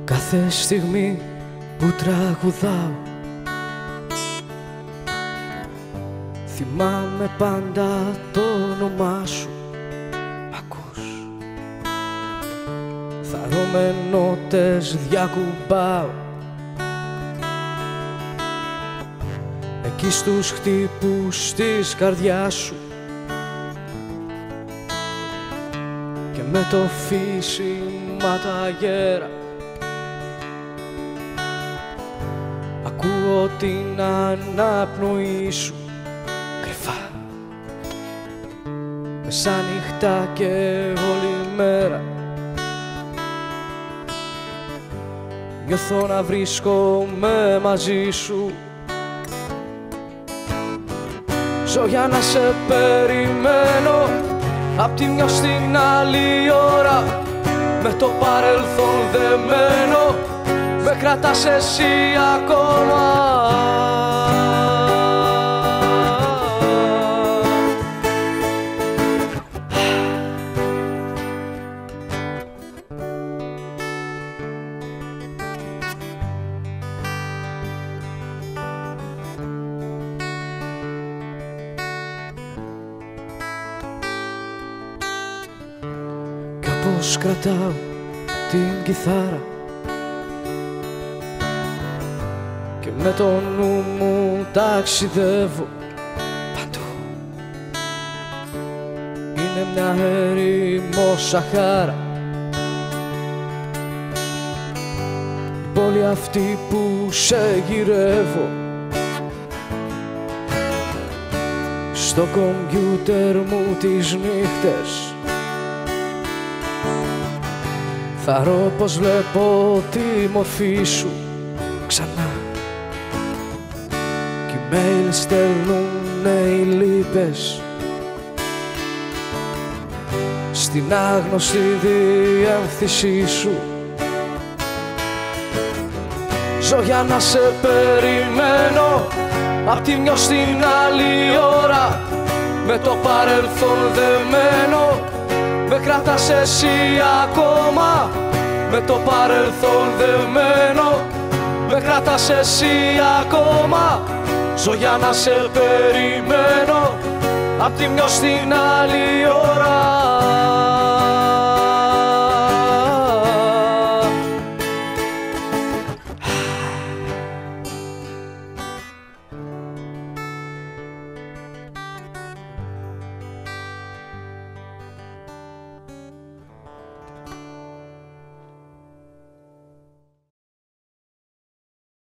Κάθε στιγμή που τραγουδάω θυμάμαι πάντα το όνομά σου. Μ' ακούς? Θαρώ με νότες διακουμπάω εκεί στους χτύπους της καρδιάς σου και με το φύσιμα τα γέρα ακούω την αναπνοή σου κρυφά μεσάνυχτα και όλη μέρα. Νιώθω να βρίσκομαι μαζί σου. Ζω για να σε περιμένω απ' τη μια στην άλλη ώρα. Με το παρελθόν δεμένο με κρατάς εσύ ακόμα. Κάπως κρατάω την κιθάρα και με το νου μου ταξιδεύω παντού. Είναι μια έρημος Σαχάρα η πόλη αυτή που σε γυρεύω. Στο κομπιούτερ μου τις νύχτες θαρώ πως βλέπω τη μορφή σου ξανά κι email στέλνουνε οι λύπες στην άγνωστη διεύθυνσή σου. Ζω για να σε περιμένω απ' τη μια στην άλλη ώρα. Με το παρελθόν δεμένο με κρατάς εσύ ακόμα. Με το παρελθόν δεμένο με κρατάς εσύ ακόμα. Ζω για να σε περιμένω απ' τη μια στην άλλη ώρα.